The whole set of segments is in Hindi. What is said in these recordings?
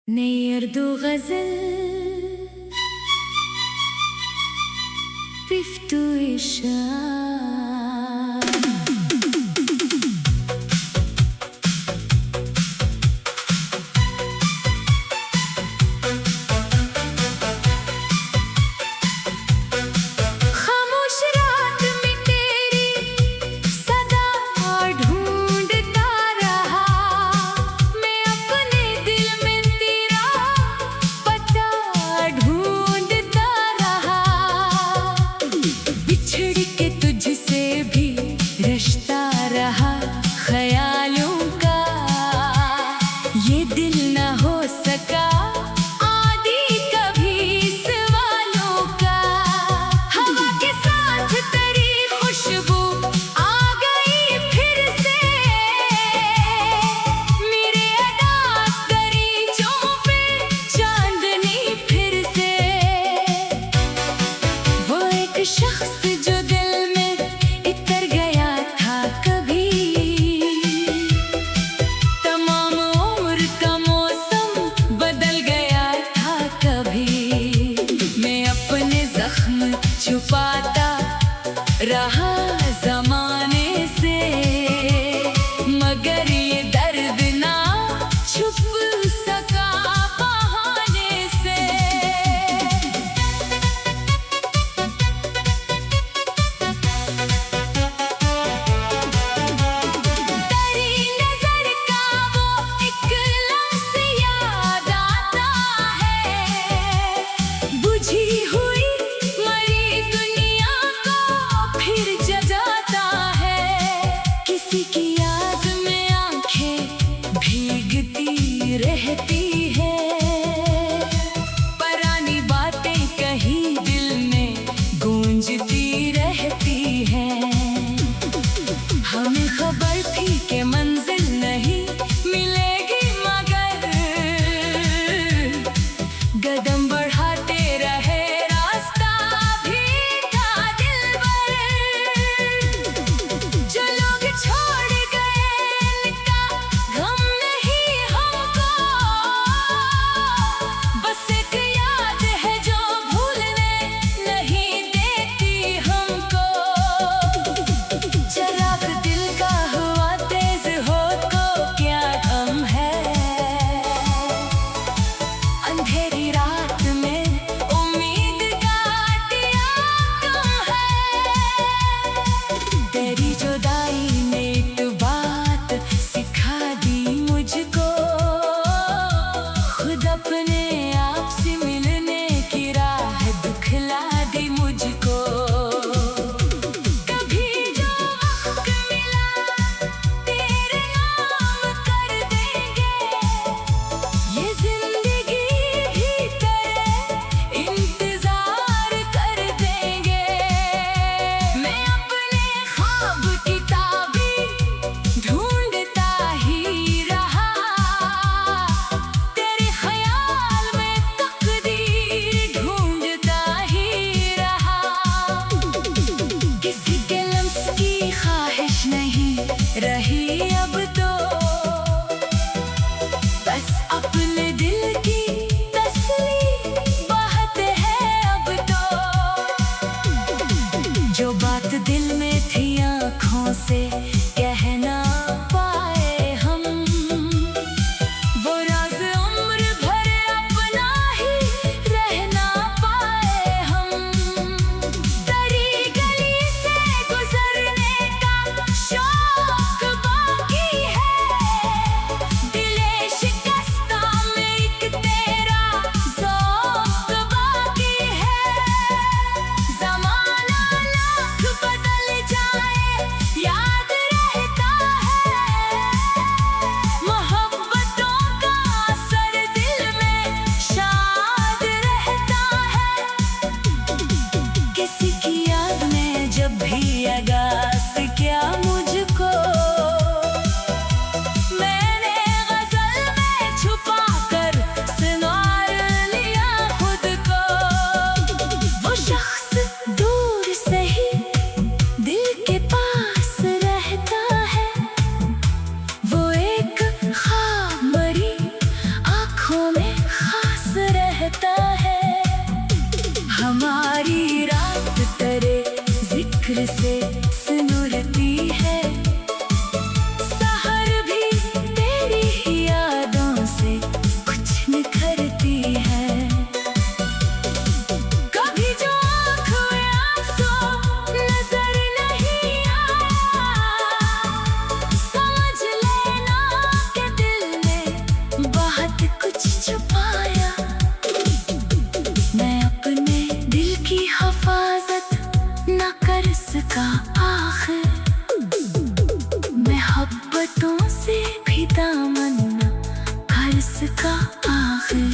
नई उर्दू गजल पिफ्तू इशार। खामोश रात में तेरी सदा ढूंढता रहा, मैं अपने दिल में तेरा पता ढूंढता रहा। बिछड़ के तुझसे भी रिश्ता रहा ख्यालों का, ये दिल न हो सका आदि कभी सवालों का। हवा के साथ तेरी खुशबू आ गई फिर से, मेरे अदास दरीचों पे चांदनी फिर से। वो एक शख्स जो दिल में इतर गया था कभी, तमाम उम्र का मौसम बदल गया था कभी। मैं अपने जख्म छुपाता रहा जमाने से, मगर ये दर्द ना छुप सका बहाने से। तेरी नजर का वो एक लम्स याद आता है, बुझी हुई मरी दुनिया को फिर जगाता है। किसी की याद में आंखें भीगती रहती है, पुरानी बातें कहीं दिल में गूंजती रहती हैं। हमें खबर थी कि मंजिल नहीं मिलेगी, मगर कदम बढ़ाते रहे रास्ता भी था दिलबर। जो लोग छोड़ गए इनका गम नहीं हमको, बहुत कुछ छुपाया। मैं अपने दिल की हिफाजत न कर सका आखिर, मोहब्बतों से भी दामन न भर सका आखिर।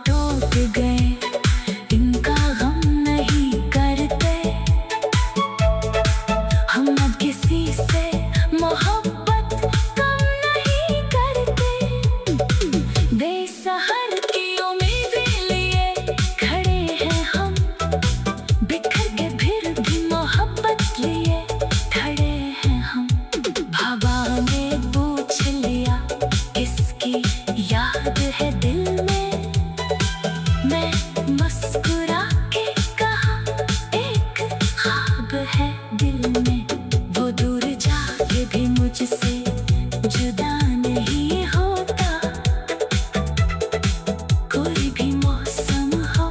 टूट गए इनका गम नहीं करते, हम अब किसी से मोहब्बत कम नहीं करते। बेसहार की उम्मीदें लिए खड़े हैं हम, बिखर के फिर भी मोहब्बत लिए खड़े हैं हम। हवा ने पूछ लिया किसकी याद है दिल में, मैं मुस्कुरा के कहा एक ख्वाब है दिल में। वो दूर जाके भी मुझसे जुदा नहीं होता, कोई भी मौसम हो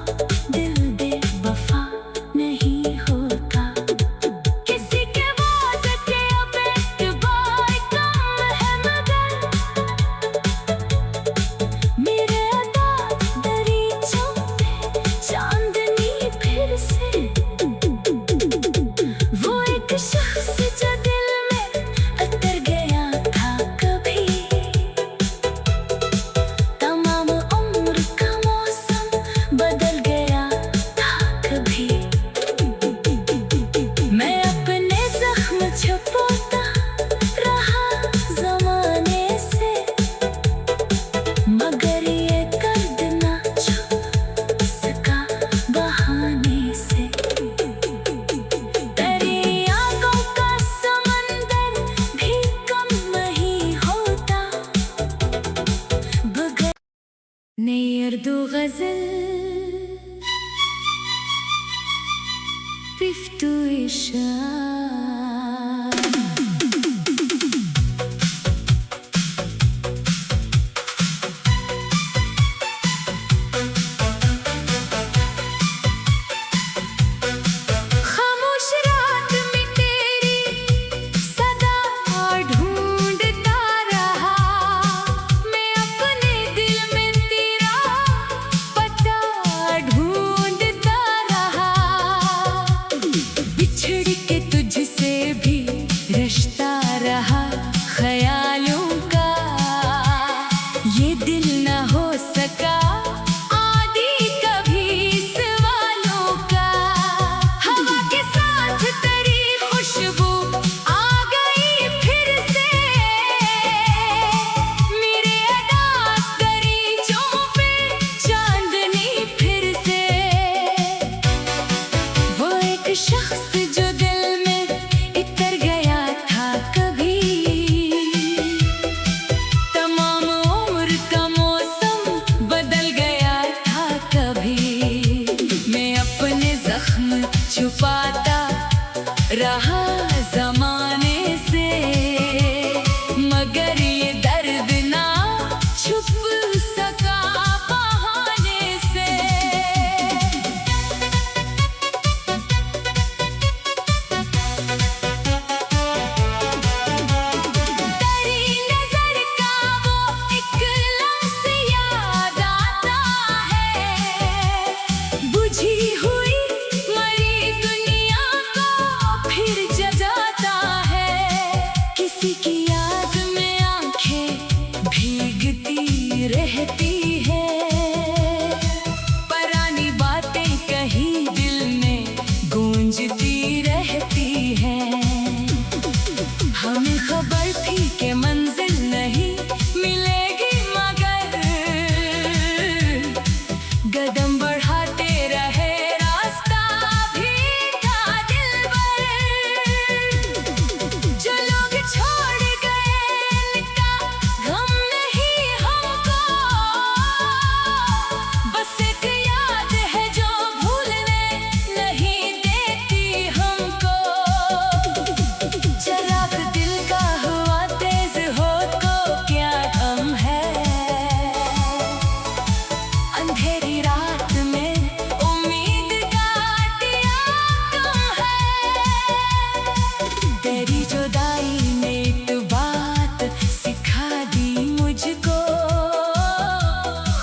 दिल बेवफा नहीं होता। किसी के वादे के अब एतबार कम है, मगर मेरे चांदनी फिर से। वो एक शख्स जो दिल में उतर गया था कभी, तमाम उम्र का मौसम बदल गया था कभी। मैं अपने जख्म छुपाता रहा ज़माने से, मगर ये दर्द ना छुप सका बहाने से। तेरी आंखों का समंदर भी कम नहीं होता, बगैर नई उर्दू गज़ल पिफ्तू इशार। जिसे अंधेरी रात में उम्मीद का दिया तुम है। तेरी जुदाई ने एक बात सिखा दी मुझको,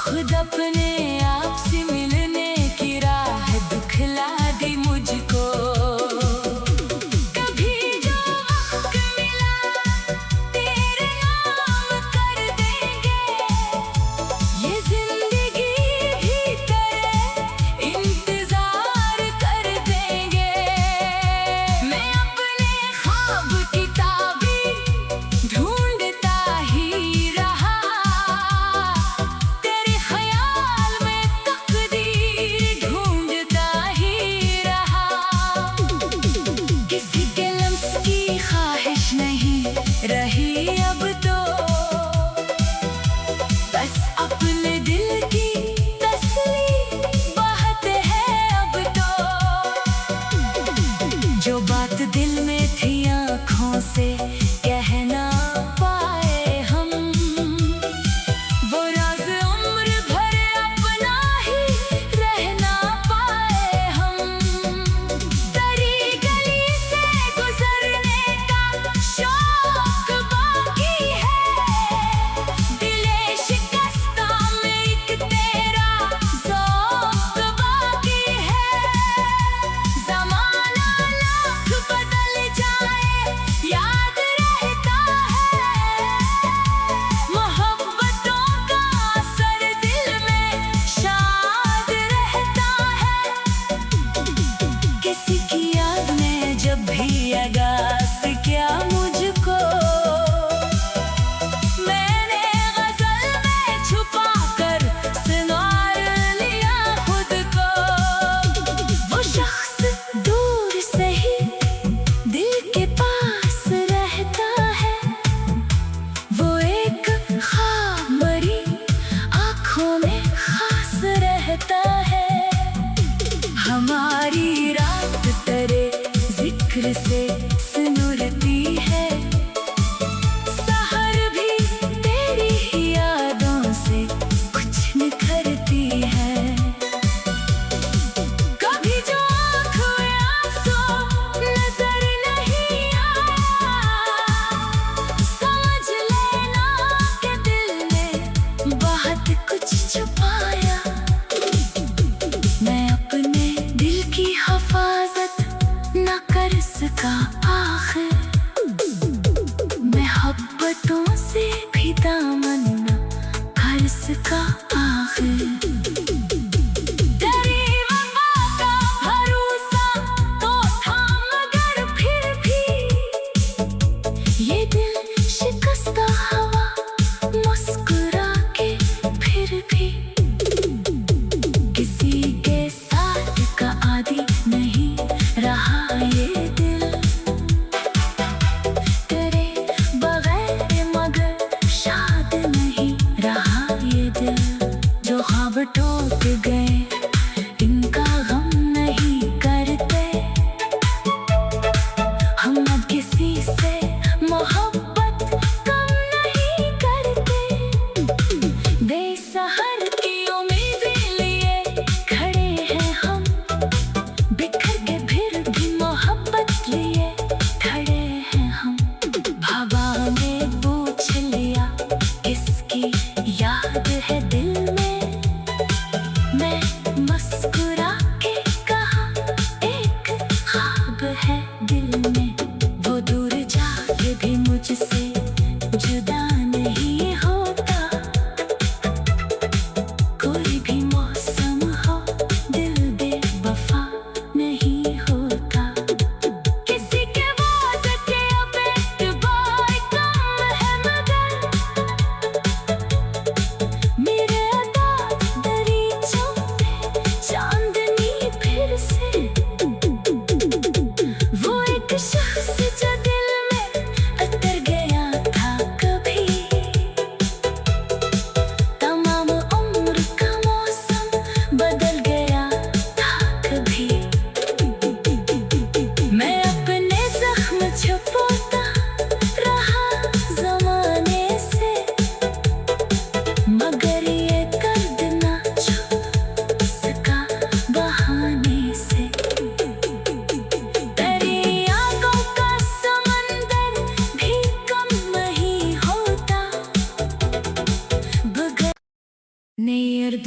खुद अपने आप से मिलने की राह दिखला दी मुझको। कभी जो वक्त मिला तेरे नाम कर देंगे, ये जिंदगी भी तेरे इंतजार कर देंगे। मैं अपने ख्वाब की ताबीर ढूंढता ही रहा, तेरे ख्याल में तकदीर ढूंढता ही रहा। किसी के लम्स की ख्वाहिश नहीं रही अब तो, बस अपने दिल की तसल्ली बात है अब तो। जो बात दिल में थी आँखों से कह ना पाए हम, वो राज उम्र भर अपना ही रह ना पाए हम। दरी गली से गुजरने का शौक बाकी है, दिले शिकस्ता में एक तेरा ज़ौक़ बाकी है। ज़माना लाख बदल जाए याद रहता है, मोहब्बतों का असर दिल में शाद रहता है। किसी की याद में जब भी आगाज़ किया मुझको, मैंने गज़ल में छुपा कर सिंगार लिया खुद को। वो शख्स दूर से ही दिल के पास रहता है, वो एक ख्वाब भरी आँखों में खास रहता है। हमारी रात तेरे जिक्र से सिनुरती है, सहर भी तेरी ही यादों से कुछ निखरती है। कभी जो आँख में आंसू नजर नहीं आया, समझ लेना कि दिल ने बहुत कुछ छुपाया। मैं अपने दिल की हिफाजत न कर सका आखिर, मोहब्बतों से भी दामन न भर सका आखिर। तेरी वफा का भरोसा तो था मगर फिर भी ये दिल शिकस्ता हवा मुस्कुरा के फिर भी किसी के साथ का आदी नहीं रहा ये दिल। तेरे बगैर मगर शाद नहीं रहा ये दिल। जो ख्वाब टूट गए इनका गम नहीं करते, हम अब किसी से मोहब्बत कम नहीं करते। बेसहार की उम्मीदें लिए खड़े हैं हम, बिखर के फिर भी मोहब्बत लिए खड़े हैं हम। हवा में पूछ लिया किसकी याद है दिल में, मैं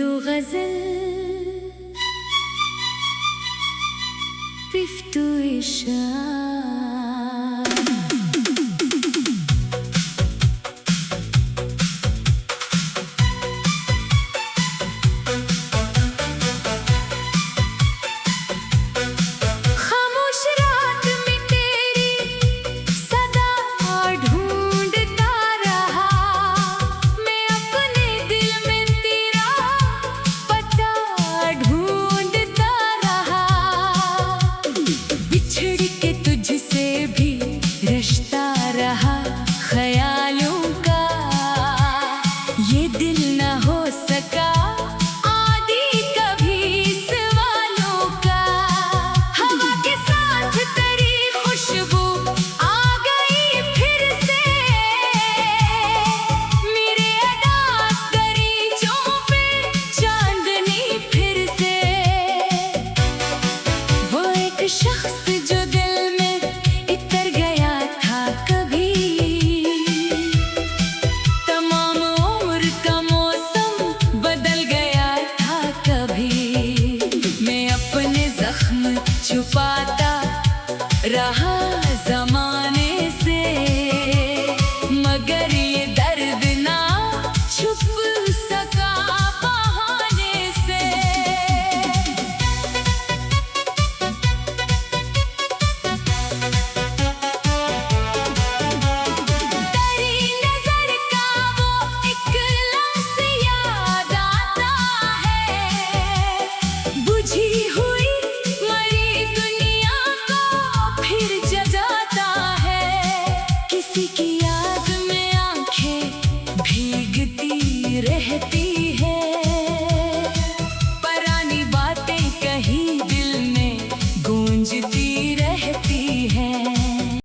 दो गजल बिफ्तु इशारा